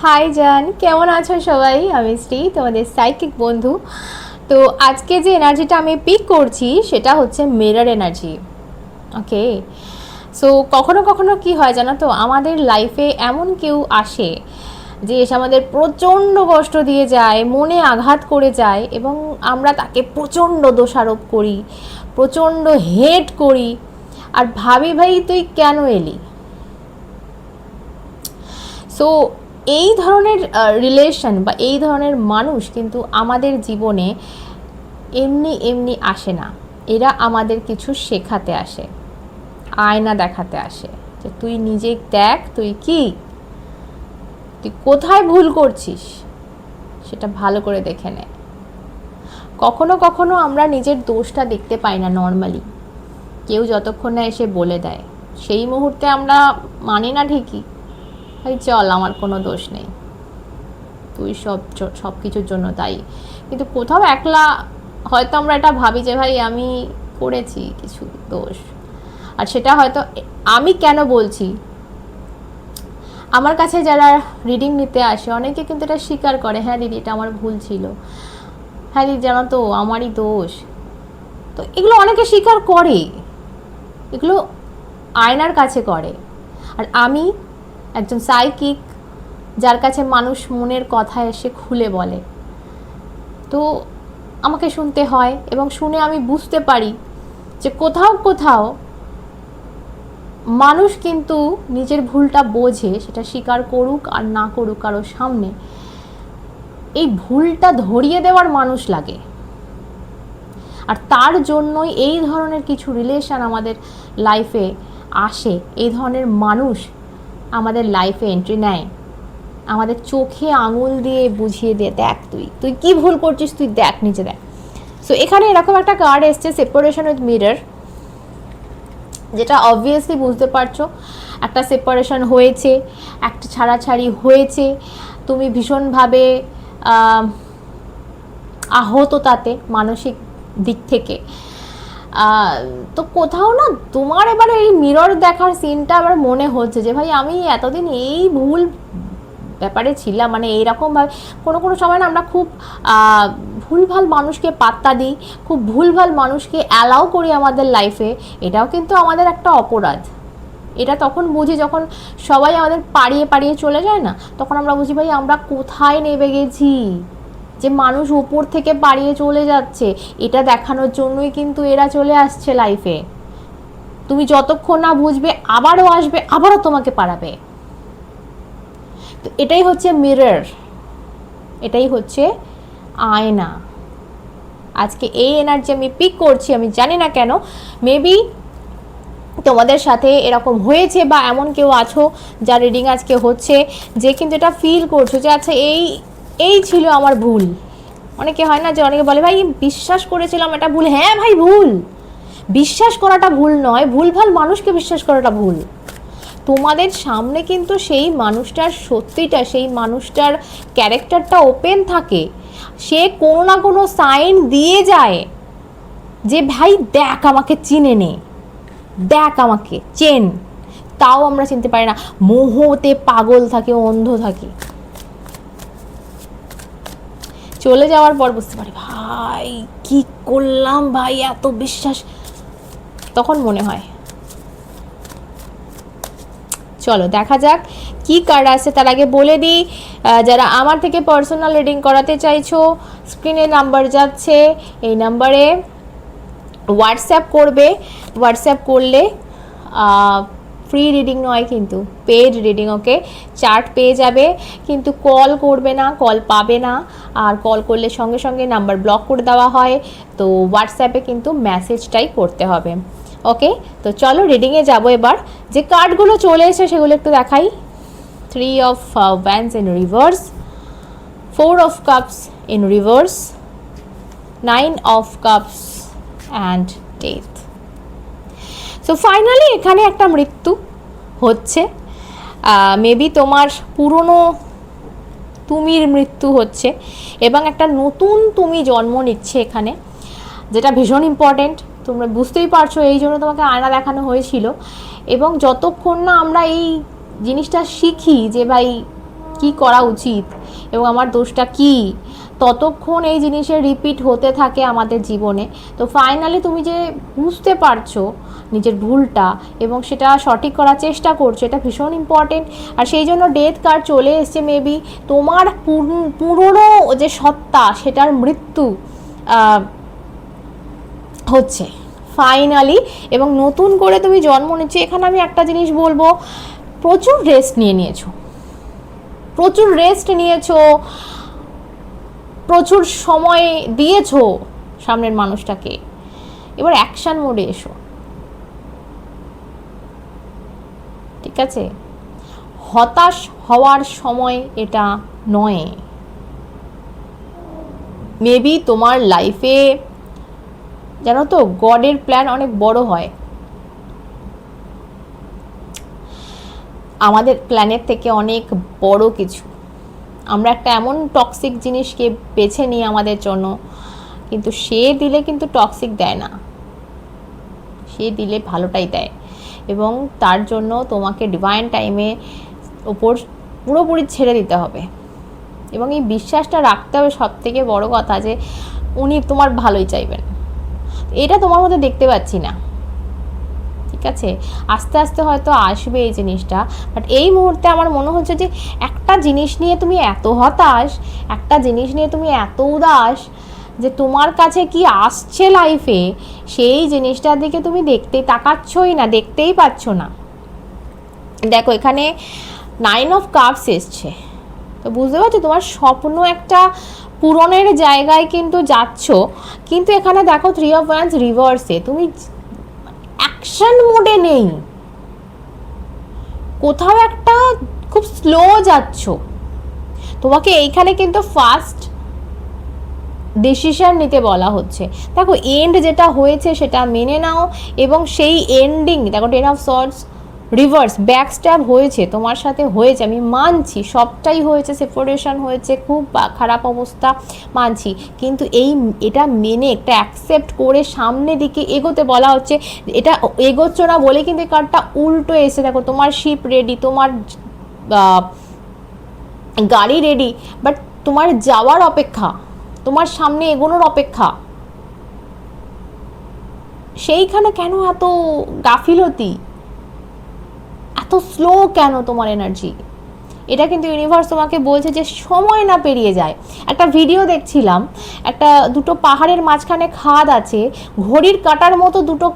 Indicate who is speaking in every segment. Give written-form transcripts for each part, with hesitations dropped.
Speaker 1: High জান, কেমন আছো সবাই? আমি শ্রী, তোমাদের সাইকিক বন্ধু। তো আজকে যে এনার্জিটা আমি পিক করছি সেটা হচ্ছে মিরর এনার্জি। ওকে, সো কখনো কখনো কি হয় জানো তো, আমাদের লাইফে এমন কেউ আসে যে এসে আমাদের প্রচণ্ড কষ্ট দিয়ে যায়, মনে আঘাত করে যায়, এবং আমরা তাকে প্রচণ্ড দোষারোপ করি, প্রচণ্ড হেট করি, আর ভাবি ভাই তুই কেন এলি। সো এই ধরনের রিলেশন বা এই ধরনের মানুষ কিন্তু আমাদের জীবনে এমনি এমনি আসে না। এরা আমাদের কিছু শেখাতে আসে, আয়না দেখাতে আসে যে তুই নিজে দেখ, তুই কোথায় ভুল করছিস সেটা ভালো করে দেখে নে। কখনো কখনো আমরা নিজের দোষটা দেখতে পাই না নর্মালি, কেউ যতক্ষণ না এসে বলে দেয় সেই মুহূর্তে আমরা মানি না ঠিকই, ভাই চল আমার কোনো দোষ নেই, তুই সব কিছুর জন্য দায়ী। কিন্তু কোথাও একলা হয়তো আমরা এটা ভাবি যে ভাই আমি করেছি কিছু দোষ, আর সেটা হয়তো আমি কেন বলছি, আমার কাছে যারা রিডিং নিতে আসে অনেকে কিন্তু এটা স্বীকার করে, হ্যাঁ দিদি এটা আমার ভুল ছিল, হ্যাঁ দিদি জানো তো আমারই দোষ। তো এগুলো অনেকে স্বীকার করে, এগুলো আয়নার কাছে করে। আর আমি একজন সাইকিক, যার কাছে মানুষ মনের কথা এসে খুলে বলে, তো আমাকে শুনতে হয়, এবং শুনে আমি বুঝতে পারি যে কোথাও কোথাও মানুষ কিন্তু নিজের ভুলটা বোঝে, সেটা স্বীকার করুক আর না করুক কারোর সামনে, এই ভুলটা ধরিয়ে দেওয়ার মানুষ লাগে। আর তার জন্যই এই ধরনের কিছু রিলেশন আমাদের লাইফে আসে, এই ধরনের মানুষ আমাদের লাইফে এন্ট্রি নেয়, আমাদের চোখে আঙুল দিয়ে বুঝিয়ে দিয়ে দেখ তুই কি ভুল করছিস, তুই দেখ, নিচে দেখ। সো এখানে এরকম একটা কার্ড এসছে, সেপারেশন উইথ মিরর, যেটা অবভিয়াসলি বুঝতে পারছো একটা সেপারেশন হয়েছে, একটা ছাড়াছাড়ি হয়েছে, তুমি ভীষণভাবে আহত তাতে মানসিক দিক থেকে। তো কোথাও না তোমার এবারে এই মিরর দেখার সিনটা আবার মনে হচ্ছে যে ভাই আমি এতদিন এই ভুল ব্যাপারে ছিলাম, মানে এইরকমভাবে কোনো সময় না আমরা খুব ভুলভাল মানুষকে পাত্তা দিই, খুব ভুলভাল মানুষকে অ্যালাউ করি আমাদের লাইফে। এটাও কিন্তু আমাদের একটা অপরাধ। এটা তখন বুঝি যখন সবাই আমাদের পাড়িয়ে পাড়িয়ে চলে যায় না, তখন আমরা বুঝি ভাই আমরা কোথায় নেমে গেছি, যে মানুষ উপর থেকে পাড়িয়ে চলে যাচ্ছে, এটা দেখানোর জন্যই কিন্তু এরা চলে আসছে লাইফে। তুমি যতক্ষণ না বুঝবে আবারও আসবে, আবারও তোমাকে পাড়াবে। তো এটাই হচ্ছে মিরর, এটাই হচ্ছে আয়না। আজকে এই এনার্জি আমি পিক করছি, আমি জানি না কেন, মেবি তোমাদের সাথে এরকম হয়েছে, বা এমন কেউ আছো যা রিডিং আজকে হচ্ছে, যে কিন্তু এটা ফিল করছো যে আচ্ছা এই ছিল আমার ভুল। অনেকে হয় না যে অনেকে বলে ভাই বিশ্বাস করেছিলাম এটা ভুল, হ্যাঁ ভাই ভুল, বিশ্বাস করাটা ভুল নয়, ভুলভাল মানুষকে বিশ্বাস করাটা ভুল। তোমাদের সামনে কিন্তু সেই মানুষটার সত্যিটা, সেই মানুষটার ক্যারেক্টারটা ওপেন থাকে, সে কোনো না কোনো সাইন দিয়ে যায় যে ভাই দেখ আমাকে চিনে নে, দেখ আমাকে চেন, তাও আমরা চিনতে পারি না, মোহতে পাগল থাকে, অন্ধ থাকি। চলে যাওয়ার পর বুঝতে পারি ভাই কি করলাম, ভাই এত বিশ্বাস, তখন মনে হয়। চলো দেখা যাক কি কার্ড আছে। তার আগে বলে দিই, যারা আমার থেকে পার্সোনাল রিডিং করাতে চাইছো, স্ক্রিনে নাম্বার যাচ্ছে, এই নাম্বারে হোয়াটসঅ্যাপ করবে। হোয়াটসঅ্যাপ করলে ফ্রি রিডিং নয় কিন্তু পেড রিডিং, ওকে, চার্ট পেয়ে যাবে, কিন্তু কল করবে না, কল পাবে না, আর কল করলে সঙ্গে সঙ্গে নাম্বার ব্লক করে দেওয়া হয়। তো হোয়াটসঅ্যাপে কিন্তু মেসেজটাই করতে হবে, ওকে। তো চলো রিডিংয়ে যাবো এবার। যে কার্ডগুলো চলে এসে সেগুলো একটু দেখাই। 3 of Wands in reverse, 4 of Cups in reverse, 9 of Cups and Death. So finally এখানে একটা মৃত্যু হচ্ছে, মেবি তোমার পুরনো তুমির মৃত্যু হচ্ছে, এবং একটা নতুন তুমি জন্ম নিচ্ছে এখানে, যেটা ভীষণ ইম্পর্টেন্ট। তোমরা বুঝতেই পারছো, এই জন্য তোমাকে আয়না দেখানো হয়েছিল। এবং যতক্ষণ না আমরা এই জিনিসটা শিখি যে ভাই কি করা উচিত এবং আমার দোষটা কি, ততক্ষণ এই জিনিসের রিপিট হতে থাকে আমাদের জীবনে। তো ফাইনালি তুমি যে বুঝতে পারছো নিজের ভুলটা এবং সেটা সঠিক করার চেষ্টা করছো, এটা ভীষণ ইম্পর্টেন্ট। আর সেই জন্য ডেথ কার্ড চলে এসছে। মেবি তোমার পুরনো যে সত্তা সেটার মৃত্যু হচ্ছে ফাইনালি, এবং নতুন করে তুমি জন্ম নিচ্ছ। এখানে আমি একটা জিনিস বলবো, প্রচুর রেস্ট নিয়েছো, প্রচুর রেস্ট নিয়েছো, প্রচুর সময় দিয়েছো সামনের মানুষটাকে। এবার অ্যাকশন মোডে এসো, ঠিক আছে? হতাশ হওয়ার সময় এটা নয়। মেবি তোমার লাইফে জানো তো গডের প্ল্যান অনেক বড় হয়, আমাদের প্ল্যানের থেকে অনেক বড় কিছু। আমরা একটা এমন টক্সিক জিনিসকে বেছে নিই আমাদের জন্য, কিন্তু সে দিলে কিন্তু টক্সিক দেয় না, সে দিলে ভালোটাই দেয়। এবং তার জন্য তোমাকে ডিভাইন টাইমে ওপর পুরোপুরি ছেড়ে দিতে হবে এবং এই বিশ্বাসটা রাখতে হবে। সব থেকে বড় কথা যে উনি তোমার ভালোই চাইবেন, এটা তোমার মধ্যে দেখতে পাচ্ছি না, ঠিক আছে? আস্তে আস্তে হয়তো আসবে এই জিনিসটা, বাট এই মুহূর্তে আমার মনে হচ্ছে যে একটা জিনিস নিয়ে তুমি এত হতাশ, একটা জিনিস নিয়ে তুমি এত উদাস যে তোমার কাছে কি আসছে লাইফে সেই জিনিসটার দিকে তুমি তাকাচ্ছই না, দেখতেই পাচ্ছ না। দেখো এখানে 9 অফ কাপস এসছে, তো বুঝতে পারছো তোমার স্বপ্ন একটা পূরণের জায়গায় কিন্তু যাচ্ছ। কিন্তু এখানে দেখো 3 অফ ওয়ান্স রিভার্সে, তুমি অ্যাকশন মোডে নেই, কোথাও একটা খুব স্লো যাচ্ছ। তোমাকে এইখানে কিন্তু ফাস্ট ডিসিশন নিতে বলা হচ্ছে। দেখো এন্ড যেটা হয়েছে সেটা মেনে নাও, এবং সেই এন্ডিং দেখো 10 অফ সর্ডস রিভার্স, ব্যাক স্ট্যাব হয়েছে তোমার সাথে, হয়েছে, আমি মানছি সবটাই হয়েছে, সেপারেশন হয়েছে, খুব খারাপ অবস্থা, মানছি, কিন্তু এটা মেনে একটা অ্যাকসেপ্ট করে সামনে দিকে এগোতে বলা হচ্ছে। এটা এগোচ্ছ না বলে কিন্তু কার্ডটা উল্টো এসে, দেখো তোমার শিপ রেডি, তোমার গাড়ি রেডি, বাট তোমার যাওয়ার অপেক্ষা, তোমার সামনে এগোনোর অপেক্ষা। সেইখানে কেন এত গাফিলতি, এত স্লো কেন তোমার এনার্জি? এটা কিন্তু ইউনিভার্স তোমাকে বলছে যে সময় না পেরিয়ে যায়। একটা ভিডিও দেখছিলাম, দুটো পাহাড়ের মাঝখানে খাদ আছে, ঘড়ির কাঁটার মতো দুটো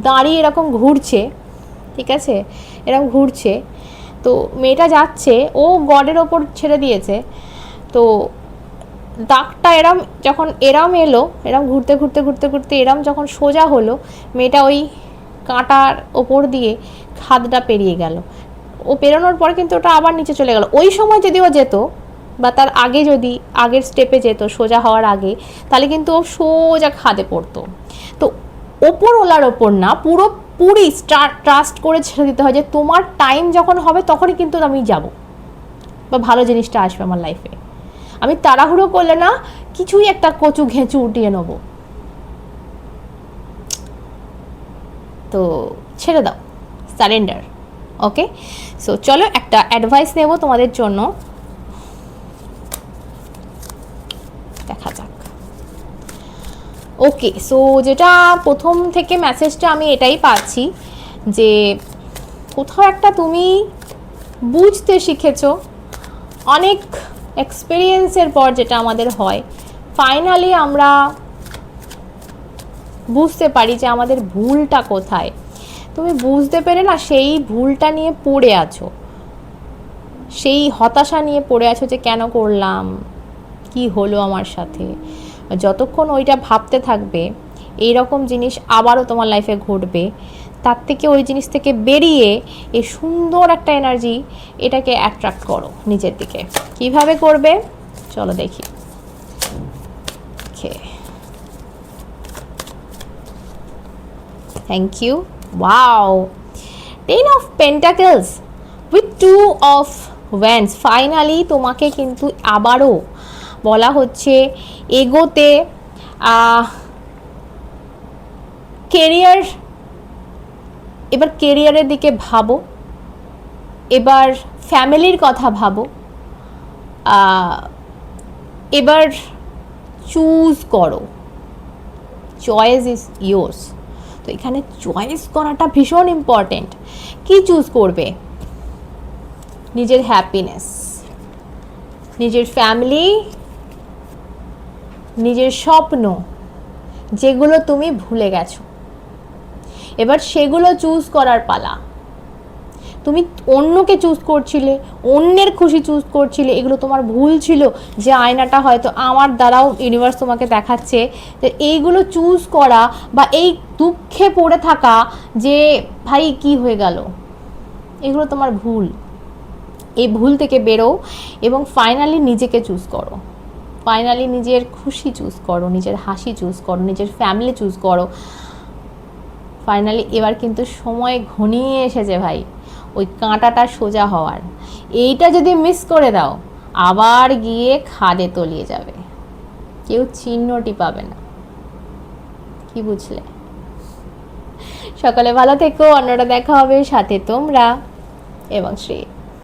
Speaker 1: দাঁড়িয়ে এরকম ঘুরছে, ঠিক আছে, এরকম ঘুরছে। তো মেয়েটা যাচ্ছে, ও গডের ওপর ছেড়ে দিয়েছে, তো দাগটা যখন এরম এলো, এরম ঘুরতে ঘুরতে ঘুরতে ঘুরতে এরম যখন সোজা হলো, মেয়েটা ওই কাঁটার ওপর দিয়ে খাদটা পেরিয়ে গেল। ও পেরোনোর পর কিন্তু ওটা আবার নিচে চলে গেল। ওই সময় যদি ও যেত বা তার আগে যদি আগের স্টেপে যেত সোজা হওয়ার আগে, তাহলে কিন্তু ও সোজা খাদে পড়তো। তো ওপরওয়ালার ওপর না, পুরোপুরি ট্রাস্ট করে ছেড়ে দিতে হয় যে তোমার টাইম যখন হবে তখনই কিন্তু আমি যাব বা ভালো জিনিসটা আসবে আমার লাইফে। আমি তাড়াহুড়ো করলে না, কিছুই একটা কচু ঘেঁচু উঠিয়ে নেব। তো ছেড়ে দাও, সারেন্ডার। ওকে, সো চলো একটা অ্যাডভাইস নেব তোমাদের জন্য, দেখা যাক। ওকে, সো যেটা প্রথম থেকে মেসেজটা আমি এটাই পাচ্ছি যে কোথাও একটা তুমি বুঝতে শিখেছো, অনেক এক্সপিরিয়েন্সের পর যেটা আমাদের হয়, ফাইনালি আমরা বুঝতে পারি যে আমাদের ভুলটা কোথায়। তুমি বুঝতে পেরে না সেই ভুলটা নিয়ে পড়ে আছো, সেই হতাশা নিয়ে পড়ে আছো যে কেন করলাম, কি হলো আমার সাথে। যতক্ষণ ওইটা ভাবতে থাকবে এই রকম জিনিস আবারও তোমার লাইফে ঘটবে। তার থেকে ওই জিনিস থেকে বেরিয়ে এই সুন্দর একটা এনার্জি, এটাকে অ্যাট্রাক্ট করো নিজের দিকে। কিভাবে করবে চলো দেখি। Okay, thank you. Wow, 10 of pentacles with 2 of wands. Finally তোমাকে কিন্তু আবারও বলা হচ্ছে এগোতে, কেরিয়ার, এবার কেরিয়ারের দিকে ভাবো, এবার ফ্যামিলির কথা ভাবো, এবার চুজ করো, চয়েস ইজ ইয়োর্স। তো এখানে চয়েস করাটা ভীষণ ইম্পর্টেন্ট। কি চুজ করবে? নিজের হ্যাপিনেস, নিজের ফ্যামিলি, নিজের স্বপ্ন, যেগুলো তুমি ভুলে গেছো, এবার সেগুলো চুজ করার পালা। তুমি অন্যকে চুজ করছিলে, অন্যের খুশি চুজ করছিলে, এগুলো তোমার ভুল ছিল। যে আয়নাটা হয়তো আমার দ্বারাও ইউনিভার্স তোমাকে দেখাচ্ছে, যে এইগুলো চুজ করা বা এই দুঃখে পড়ে থাকা যে ভাই কি হয়ে গেল, এগুলো তোমার ভুল। এই ভুল থেকে বেরো এবং ফাইনালি নিজেকে চুজ করো, ফাইনালি নিজের খুশি চুজ করো, নিজের হাসি চুজ করো, নিজের ফ্যামিলি চুজ করো। ফাইনালি এবার কিন্তু সময় ঘনিয়ে এসেছে ভাই ওই কাঁটাটা সোজা হওয়ার। এইটা যদি মিস করে দাও, আবার গিয়ে খাদে তলিয়ে যাবে, কেউ চিহ্নটি পাবে না। কি বুঝলে? সকালে ভালো থেকো, অন্যরা দেখা হবে, সাথে তোমরা এবং শ্রী।